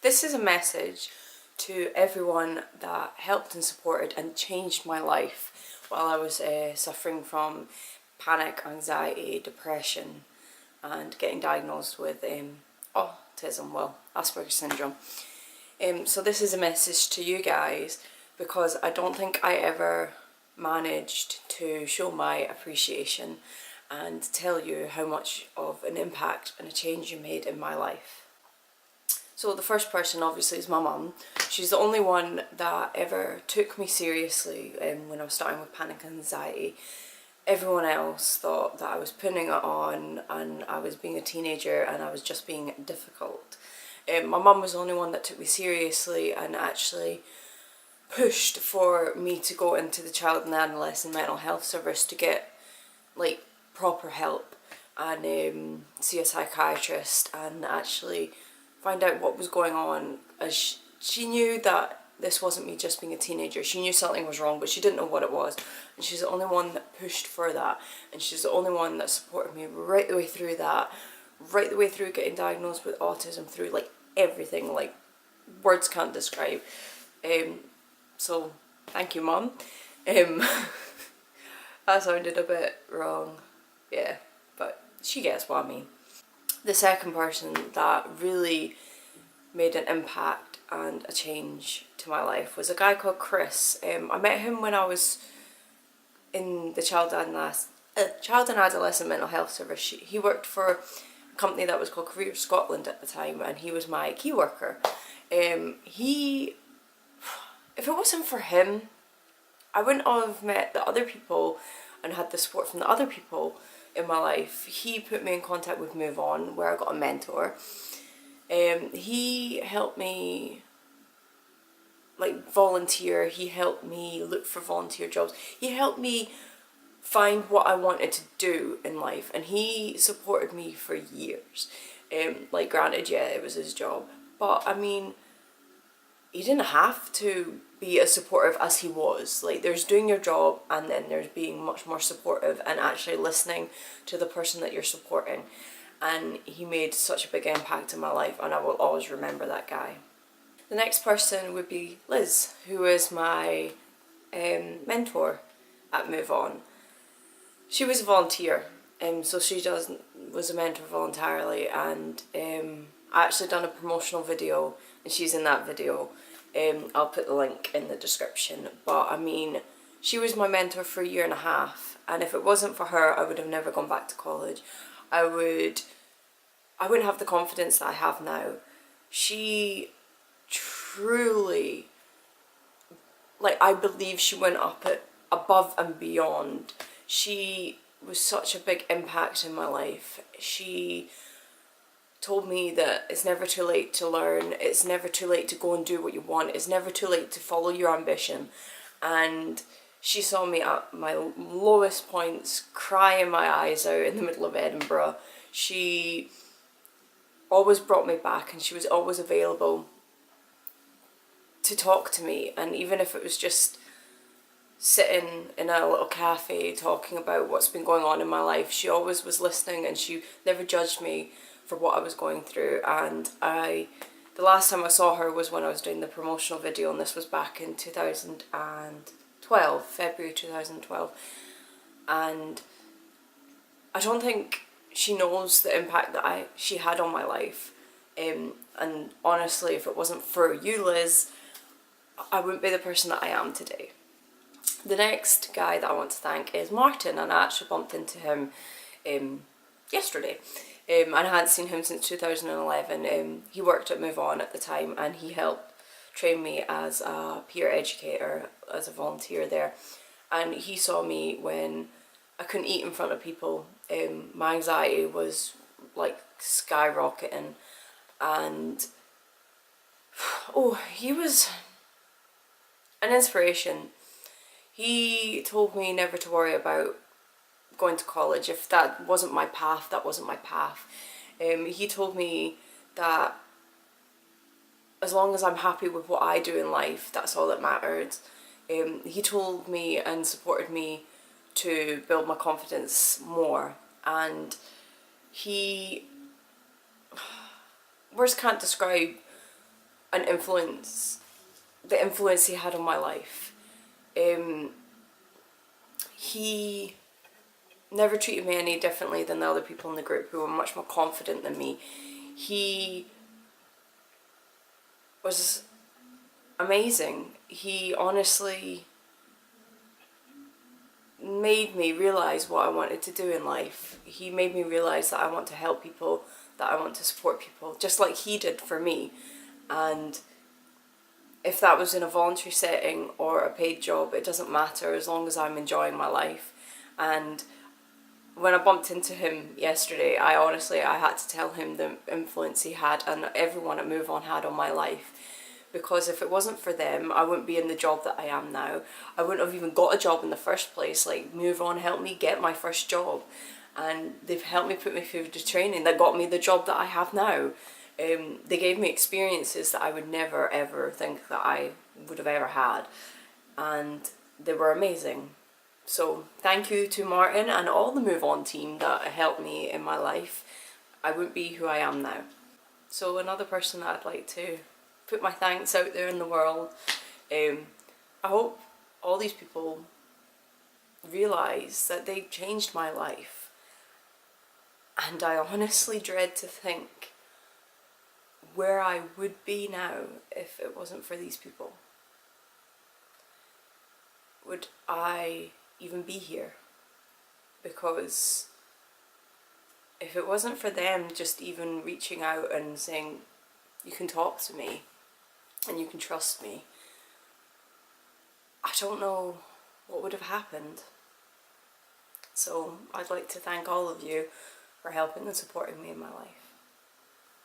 This is a message to everyone that helped and supported and changed my life while I was suffering from panic, anxiety, depression, and getting diagnosed with autism, well, Asperger's syndrome. So this is a message to you guys because I don't think I ever managed to show my appreciation and tell you how much of an impact and a change you made in my life. So the first person obviously is my mum. She's the only one that ever took me seriously when I was starting with panic and anxiety. Everyone else thought that I was putting it on and I was being a teenager and I was just being difficult. My mum was the only one that took me seriously and actually pushed for me to go into the child and adolescent mental health service to get like proper help and see a psychiatrist and actually find out what was going on, as she knew that this wasn't me just being a teenager. She knew something was wrong, but she didn't know what it was. And she's the only one that pushed for that. And she's the only one that supported me right the way through that, right the way through getting diagnosed with autism, through like everything, like words can't describe. So thank you, Mum. That sounded a bit wrong, yeah, but she gets what I mean. The second person that really made an impact and a change to my life was a guy called Chris. I met him when I was in the child and adolescent mental health service. He worked for a company that was called Career Scotland at the time, and he was my key worker. If it wasn't for him, I wouldn't have met the other people and had the support from the other people in my life. He put me in contact with Move On, where I got a mentor. He helped me like volunteer. He helped me look for volunteer jobs. He helped me find what I wanted to do in life, and he supported me for years. Like granted, yeah, it was his job, but I mean, he didn't have to be as supportive as he was. Like, there's doing your job and then there's being much more supportive and actually listening to the person that you're supporting. And he made such a big impact in my life, and I will always remember that guy. The next person would be Liz, who is my mentor at Move On. She was a volunteer, so she was a mentor voluntarily, and I actually done a promotional video, and she's in that video. I'll put the link in the description. But I mean, she was my mentor for 1.5 years, and if it wasn't for her, I would have never gone back to college. I wouldn't have the confidence that I have now. She truly, like, I believe she went above and beyond. She was such a big impact in my life. She told me that it's never too late to learn, it's never too late to go and do what you want, it's never too late to follow your ambition. And she saw me at my lowest points, crying my eyes out in the middle of Edinburgh. She always brought me back, and she was always available to talk to me. And even if it was just sitting in a little cafe talking about what's been going on in my life, she always was listening, and she never judged me for what I was going through. And the last time I saw her was when I was doing the promotional video, and this was back in 2012, February 2012. And I don't think she knows the impact that she had on my life. And honestly, if it wasn't for you, Liz, I wouldn't be the person that I am today. The next guy that I want to thank is Martin, and I actually bumped into him yesterday. And I hadn't seen him since 2011. He worked at Move On at the time, and he helped train me as a peer educator, as a volunteer there. And he saw me when I couldn't eat in front of people. My anxiety was like skyrocketing, and he was an inspiration. He told me never to worry about going to college. If that wasn't my path, that wasn't my path. He told me that as long as I'm happy with what I do in life, that's all that mattered. He told me and supported me to build my confidence more, and words can't describe an influence, the influence he had on my life. He never treated me any differently than the other people in the group who were much more confident than me. He was amazing. He honestly made me realise what I wanted to do in life. He made me realise that I want to help people, that I want to support people, just like he did for me. And if that was in a voluntary setting or a paid job, it doesn't matter as long as I'm enjoying my life. And when I bumped into him yesterday, I had to tell him the influence he had and everyone at Move On had on my life. Because if it wasn't for them, I wouldn't be in the job that I am now. I wouldn't have even got a job in the first place. Like, Move On helped me get my first job. And they've helped me put me through the training that got me the job that I have now. They gave me experiences that I would never ever think that I would have ever had. And they were amazing. So thank you to Martin and all the Move On team that helped me in my life. I wouldn't be who I am now. So another person that I'd like to put my thanks out there in the world. I hope all these people realise that they've changed my life. And I honestly dread to think where I would be now if it wasn't for these people. Would I even be here? Because if it wasn't for them just even reaching out and saying, you can talk to me and you can trust me, I don't know what would have happened. So I'd like to thank all of you for helping and supporting me in my life.